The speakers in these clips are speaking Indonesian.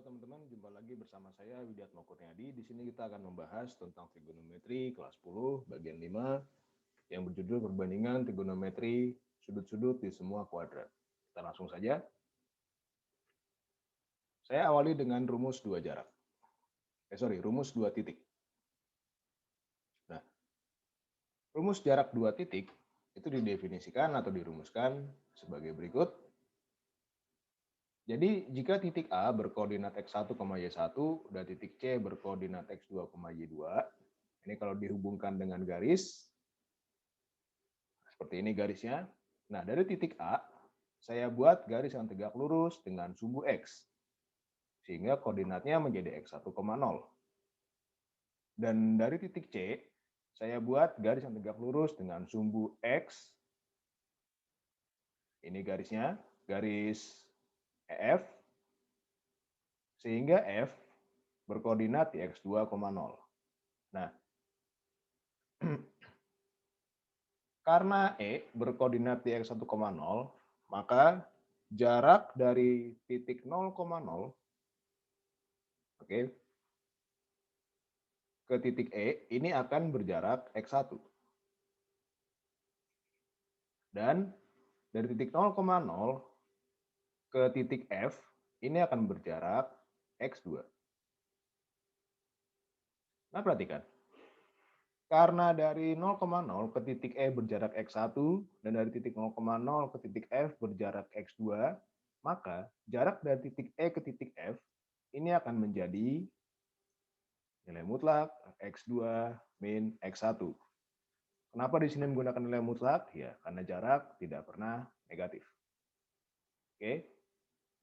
teman-teman, jumpa lagi bersama saya Widiatmo Kurniadi. Di sini kita akan membahas tentang trigonometri kelas 10 bagian 5 yang berjudul perbandingan trigonometri sudut-sudut di semua kuadrat. Kita langsung saja. Saya awali dengan rumus dua jarak. Rumus dua titik. Nah, rumus jarak dua titik itu didefinisikan atau dirumuskan sebagai berikut. Jadi, jika titik A berkoordinat X1, Y1, dan titik C berkoordinat X2, Y2, ini kalau dihubungkan dengan garis, seperti ini garisnya. Nah, dari titik A, saya buat garis yang tegak lurus dengan sumbu X, sehingga koordinatnya menjadi X1, 0. Dan dari titik C, saya buat garis yang tegak lurus dengan sumbu X, ini garisnya, garis EF, sehingga F berkoordinat di X2, 0. Nah, karena E berkoordinat di X1, 0, maka jarak dari titik 0, oke, ke titik E ini akan berjarak X1. Dan dari titik 0, ke titik F ini akan berjarak X2. Nah, perhatikan. Karena dari 0, ke titik E berjarak X1 dan dari titik 0, ke titik F berjarak X2, maka jarak dari titik E ke titik F ini akan menjadi nilai mutlak X2 min X1. Kenapa di sini menggunakan nilai mutlak? Ya, karena jarak tidak pernah negatif. Oke.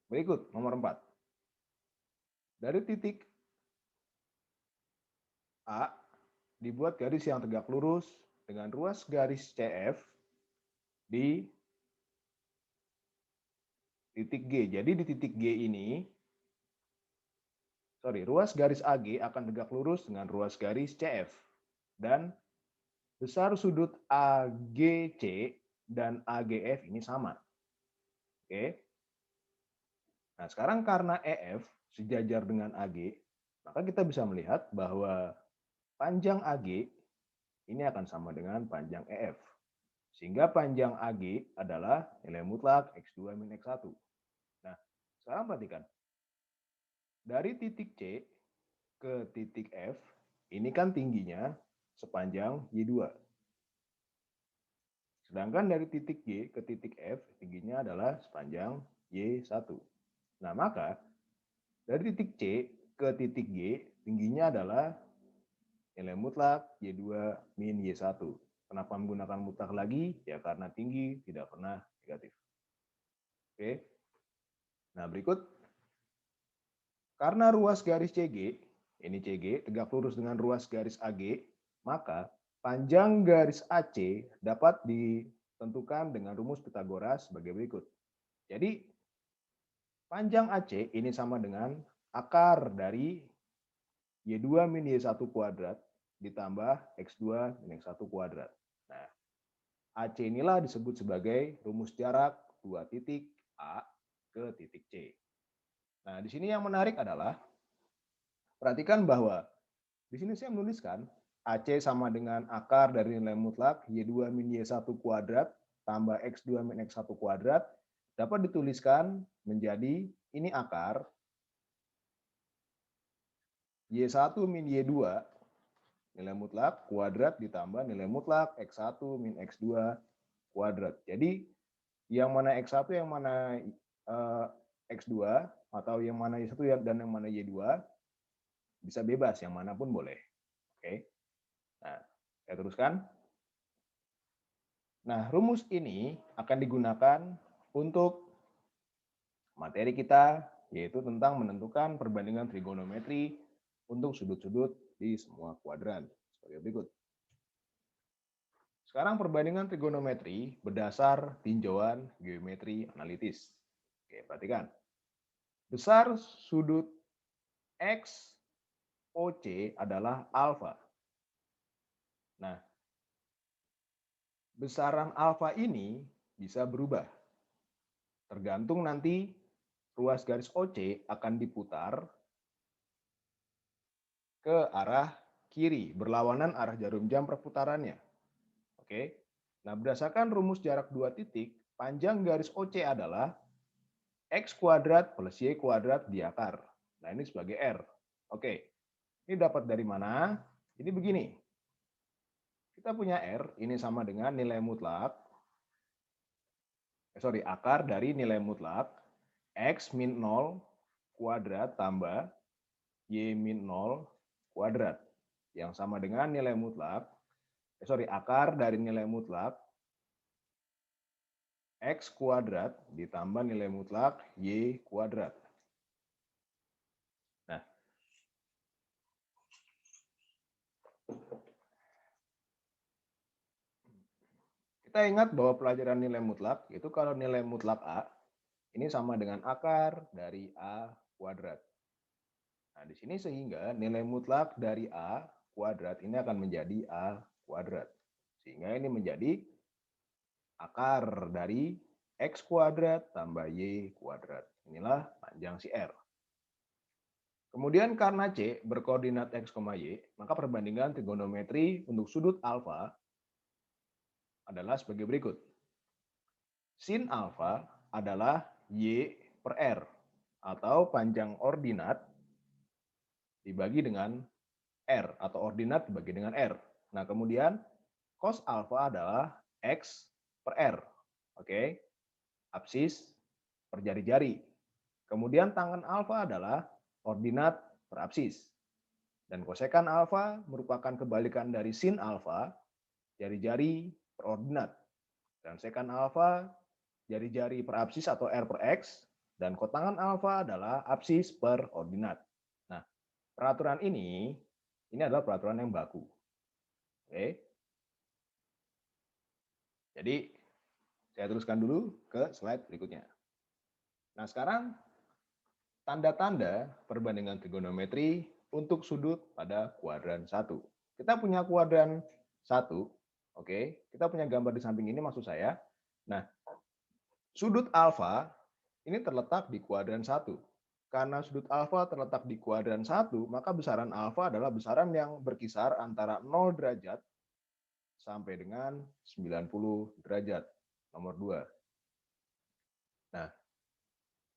Berikut nomor 4. Dari titik A dibuat garis yang tegak lurus dengan ruas garis CF di titik G. Jadi di titik G ini, ruas garis AG akan tegak lurus dengan ruas garis CF. Dan besar sudut AGC dan AGF ini sama. Oke. Nah, sekarang karena EF sejajar dengan AG, maka kita bisa melihat bahwa panjang AG ini akan sama dengan panjang EF. Sehingga panjang AG adalah nilai mutlak X2 min X1. Nah, sekarang perhatikan. Dari titik C ke titik F, ini kan tingginya sepanjang Y2. Sedangkan dari titik G ke titik F, tingginya adalah sepanjang Y1. Nah, maka dari titik C ke titik G, tingginya adalah nilai mutlak Y2 min Y1. Kenapa menggunakan mutlak lagi? Ya karena tinggi tidak pernah negatif. Oke. Nah, berikut. Karena ruas garis CG, ini CG, tegak lurus dengan ruas garis AG, maka panjang garis AC dapat ditentukan dengan rumus Pythagoras sebagai berikut. Jadi, panjang AC ini sama dengan akar dari Y2 min Y1 kuadrat ditambah X2 min X1 kuadrat. Nah, AC inilah disebut sebagai rumus jarak dua titik A ke titik C. Nah, di sini yang menarik adalah, perhatikan bahwa di sini saya menuliskan AC sama dengan akar dari nilai mutlak Y2 min Y1 kuadrat tambah X2 min X1 kuadrat, dapat dituliskan menjadi ini akar Y1 min Y2 nilai mutlak kuadrat ditambah nilai mutlak X1 min X2 kuadrat. Jadi yang mana X1, yang mana X2, atau yang mana Y1 dan yang mana Y2, bisa bebas, yang manapun boleh. Oke. Nah, saya teruskan. Nah, rumus ini akan digunakan untuk materi kita, yaitu tentang menentukan perbandingan trigonometri untuk sudut-sudut di semua kuadran. Sebagai berikut. Sekarang perbandingan trigonometri berdasar tinjauan geometri analitis. Oke, perhatikan. Besar sudut X OC adalah alfa. Nah, besaran alfa ini bisa berubah. Tergantung nanti ruas garis OC akan diputar ke arah kiri, berlawanan arah jarum jam perputarannya. Oke. Nah, berdasarkan rumus jarak dua titik, panjang garis OC adalah X kuadrat plus Y kuadrat diakar. Nah, ini sebagai R. Oke. Ini dapat dari mana? Jadi begini. Kita punya R, ini sama dengan nilai mutlak. Akar dari nilai mutlak X min 0 kuadrat tambah Y min 0 kuadrat. Yang sama dengan nilai mutlak, akar dari nilai mutlak X kuadrat ditambah nilai mutlak Y kuadrat. Nah, kita ingat bahwa pelajaran nilai mutlak itu kalau nilai mutlak A ini sama dengan akar dari A kuadrat. Nah, di sini sehingga nilai mutlak dari A kuadrat ini akan menjadi A kuadrat. Sehingga ini menjadi akar dari X kuadrat tambah Y kuadrat. Inilah panjang si R. Kemudian karena C berkoordinat X, Y, maka perbandingan trigonometri untuk sudut alfa adalah sebagai berikut. Sin alfa adalah Y per R, atau panjang ordinat dibagi dengan R, atau ordinat dibagi dengan R. Nah, kemudian cos alfa adalah X per R. Oke, absis per jari-jari. Kemudian tangen alfa adalah ordinat per absis. Dan kosekan alfa merupakan kebalikan dari sin alfa, jari-jari per ordinat. Dan sekan alfa, jari-jari per absis atau R per X. Dan kotangan alfa adalah absis per ordinat. Nah, peraturan ini adalah peraturan yang baku. Oke. Jadi, saya teruskan dulu ke slide berikutnya. Nah, sekarang tanda-tanda perbandingan trigonometri untuk sudut pada kuadran 1. Kita punya kuadran 1, oke. Kita punya gambar di samping ini maksud saya. Nah, sudut alfa ini terletak di kuadran 1. Karena sudut alfa terletak di kuadran 1, maka besaran alfa adalah besaran yang berkisar antara 0 derajat sampai dengan 90 derajat. Nomor 2. Nah,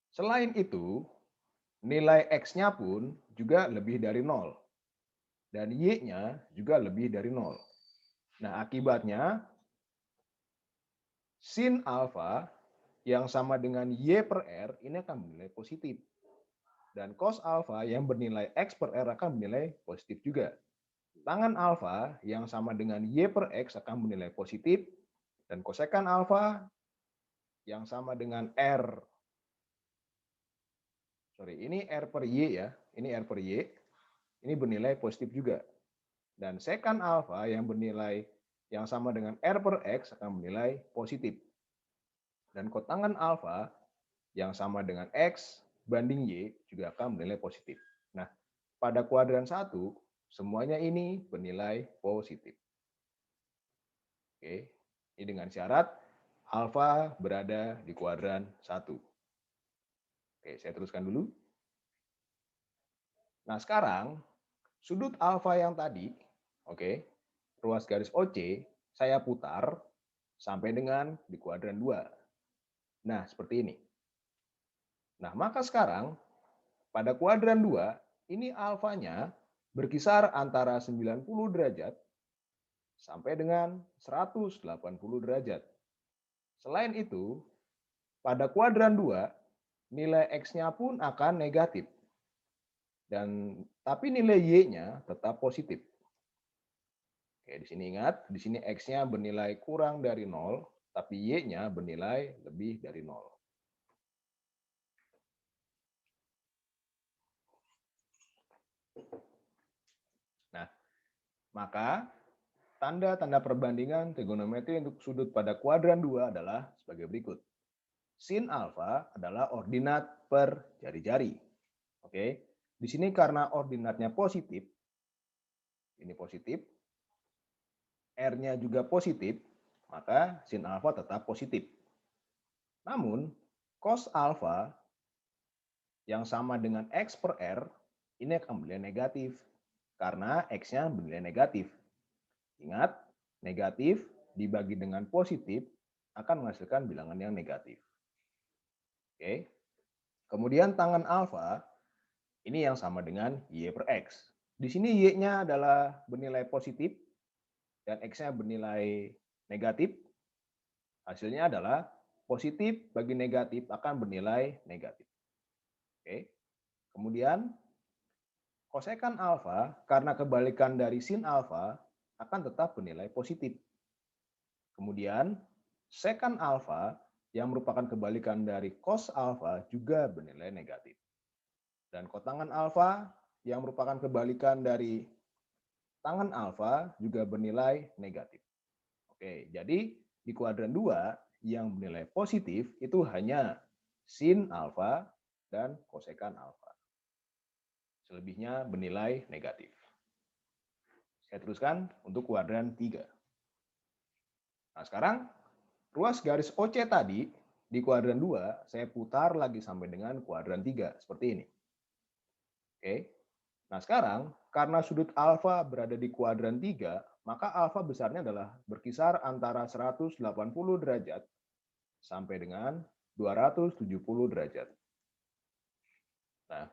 selain itu, nilai X-nya pun juga lebih dari 0. Dan Y-nya juga lebih dari 0. Nah, akibatnya sin alfa yang sama dengan Y per R ini akan bernilai positif. Dan cos alfa yang bernilai X per R akan bernilai positif juga. Tangen alfa yang sama dengan Y per X akan bernilai positif. Dan kosekan alfa yang sama dengan R. Ini R per Y ya. Ini R per Y. Ini bernilai positif juga. Dan sekan alfa yang bernilai yang sama dengan R per X akan bernilai positif. Dan kotangan alfa yang sama dengan X banding Y juga akan bernilai positif. Nah, pada kuadran 1, semuanya ini bernilai positif. Oke, ini dengan syarat alfa berada di kuadran 1. Oke, saya teruskan dulu. Nah, sekarang sudut alfa yang tadi, oke, ruas garis OC, saya putar sampai dengan di kuadran 2. Nah, seperti ini. Nah, maka sekarang pada kuadran 2, ini alfanya berkisar antara 90 derajat sampai dengan 180 derajat. Selain itu, pada kuadran 2, nilai X-nya pun akan negatif. Tapi nilai Y-nya tetap positif. Oke, di sini ingat, di sini X-nya bernilai kurang dari 0, tapi Y-nya bernilai lebih dari 0. Nah, maka tanda-tanda perbandingan trigonometri untuk sudut pada kuadran 2 adalah sebagai berikut. Sin alfa adalah ordinat per jari-jari. Oke. Di sini karena ordinatnya positif, ini positif, R-nya juga positif, maka sin alfa tetap positif. Namun, cos alfa yang sama dengan X per R, ini akan bernilai negatif. Karena X-nya bernilai negatif. Ingat, negatif dibagi dengan positif akan menghasilkan bilangan yang negatif. Oke. Kemudian tangan alfa, ini yang sama dengan Y per X. Di sini Y-nya adalah bernilai positif dan X-nya bernilai negatif. Hasilnya adalah positif bagi negatif akan bernilai negatif. Oke. Kemudian kosekan alfa karena kebalikan dari sin alfa akan tetap bernilai positif. Kemudian sekan alfa yang merupakan kebalikan dari cos alfa juga bernilai negatif. Dan kotangan alfa yang merupakan kebalikan dari tangan alfa juga bernilai negatif. Oke, jadi di kuadran 2 yang bernilai positif itu hanya sin alfa dan kosekan alfa. Selebihnya bernilai negatif. Saya teruskan untuk kuadran 3. Nah, sekarang ruas garis OC tadi di kuadran 2 saya putar lagi sampai dengan kuadran 3 seperti ini. Oke. Nah, sekarang karena sudut alfa berada di kuadran 3, maka alfa besarnya adalah berkisar antara 180 derajat sampai dengan 270 derajat. Nah,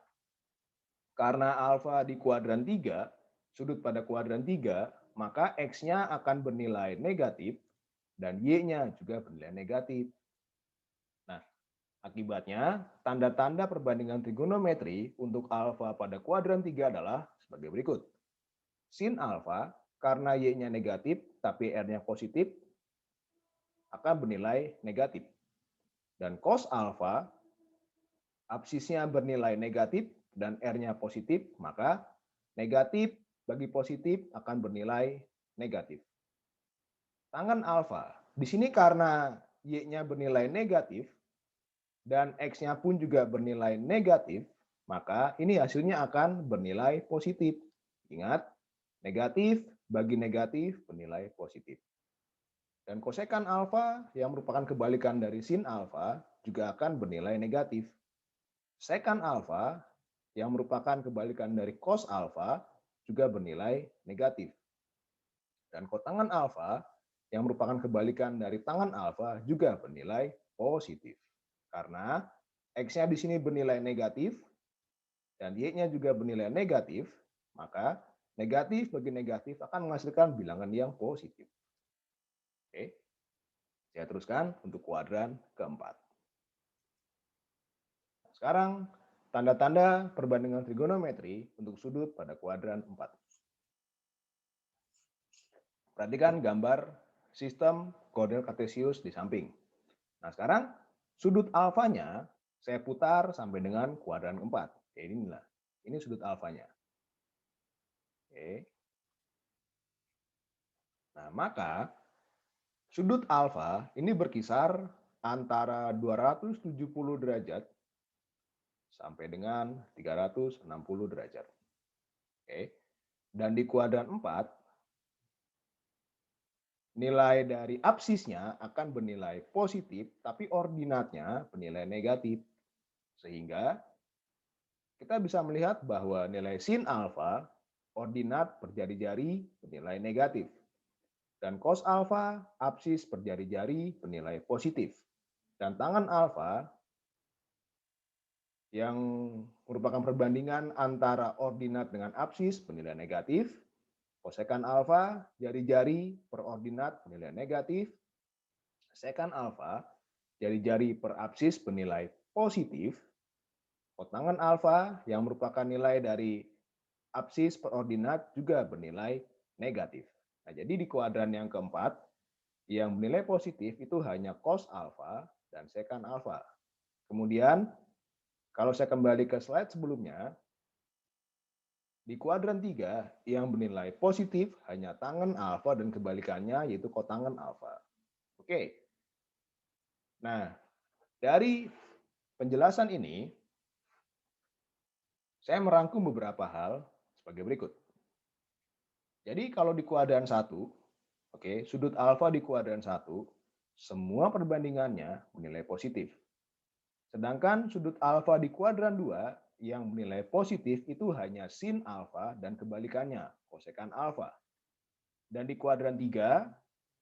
karena alfa di kuadran 3, sudut pada kuadran 3, maka X-nya akan bernilai negatif dan Y-nya juga bernilai negatif. Nah, akibatnya tanda-tanda perbandingan trigonometri untuk alfa pada kuadran 3 adalah sebagai berikut. Sin alfa karena Y-nya negatif tapi R-nya positif akan bernilai negatif. Dan cos alfa absisnya bernilai negatif dan R-nya positif, maka negatif bagi positif akan bernilai negatif. Tangan alfa, di sini karena Y-nya bernilai negatif dan X-nya pun juga bernilai negatif, maka ini hasilnya akan bernilai positif. Ingat, negatif bagi negatif bernilai positif. Dan kosekan alfa yang merupakan kebalikan dari sin alfa juga akan bernilai negatif. Sekan alfa yang merupakan kebalikan dari cos alfa juga bernilai negatif. Dan kotangan alfa yang merupakan kebalikan dari tangan alfa juga bernilai positif. Karena X-nya di sini bernilai negatif dan Y-nya juga bernilai negatif, maka negatif bagi negatif akan menghasilkan bilangan yang positif. Oke, saya teruskan untuk kuadran keempat. Sekarang, tanda-tanda perbandingan trigonometri untuk sudut pada kuadran 4. Perhatikan gambar sistem koordinat kartesius di samping. Nah, sekarang sudut alfanya saya putar sampai dengan kuadran 4. Ini sudut alfanya. Oke. Nah, maka sudut alfa ini berkisar antara 270 derajat sampai dengan 360 derajat. Oke. Dan di kuadran 4, nilai dari absisnya akan bernilai positif, tapi ordinatnya bernilai negatif. Sehingga kita bisa melihat bahwa nilai sin alfa, ordinat per jari-jari bernilai negatif. Dan cos alfa, absis per jari-jari bernilai positif. Dan tangan alfa yang merupakan perbandingan antara ordinat dengan absis bernilai negatif. Kosekan alfa, jari-jari per ordinat bernilai negatif. Sekan alfa, jari-jari per absis bernilai positif. Kotangan alfa yang merupakan nilai dari absis per ordinat juga bernilai negatif. Nah, jadi di kuadran yang keempat, yang bernilai positif itu hanya cos alfa dan sekan alfa. Kemudian, kalau saya kembali ke slide sebelumnya, di kuadran 3 yang bernilai positif hanya tangan alfa dan kebalikannya yaitu kotangan alfa. Oke. Nah, dari penjelasan ini, saya merangkum beberapa hal sebagai berikut. Jadi kalau di kuadran 1, oke, sudut alfa di kuadran 1, semua perbandingannya bernilai positif. Sedangkan sudut alfa di kuadran 2 yang bernilai positif itu hanya sin alfa dan kebalikannya, kosekan alfa. Dan di kuadran 3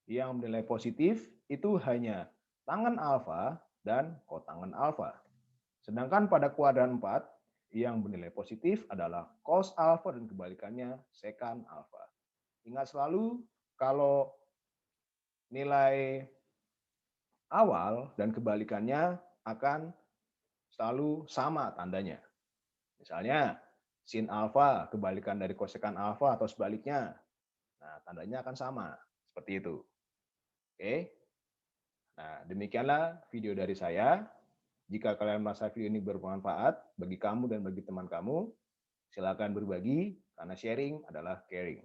yang bernilai positif itu hanya tangen alfa dan kotangen alfa. Sedangkan pada kuadran 4 yang bernilai positif adalah cos alfa dan kebalikannya sekan alfa. Ingat selalu kalau nilai awal dan kebalikannya akan selalu sama tandanya. Misalnya, sin alfa kebalikan dari kosekan alfa atau sebaliknya. Nah, tandanya akan sama. Seperti itu. Oke. Nah, demikianlah video dari saya. Jika kalian merasa video ini bermanfaat bagi kamu dan bagi teman kamu, silakan berbagi karena sharing adalah caring.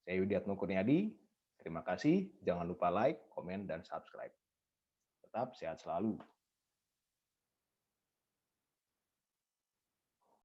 Saya Yudiatno Kurniadi. Terima kasih. Jangan lupa like, komen, dan subscribe. Tetap sehat selalu.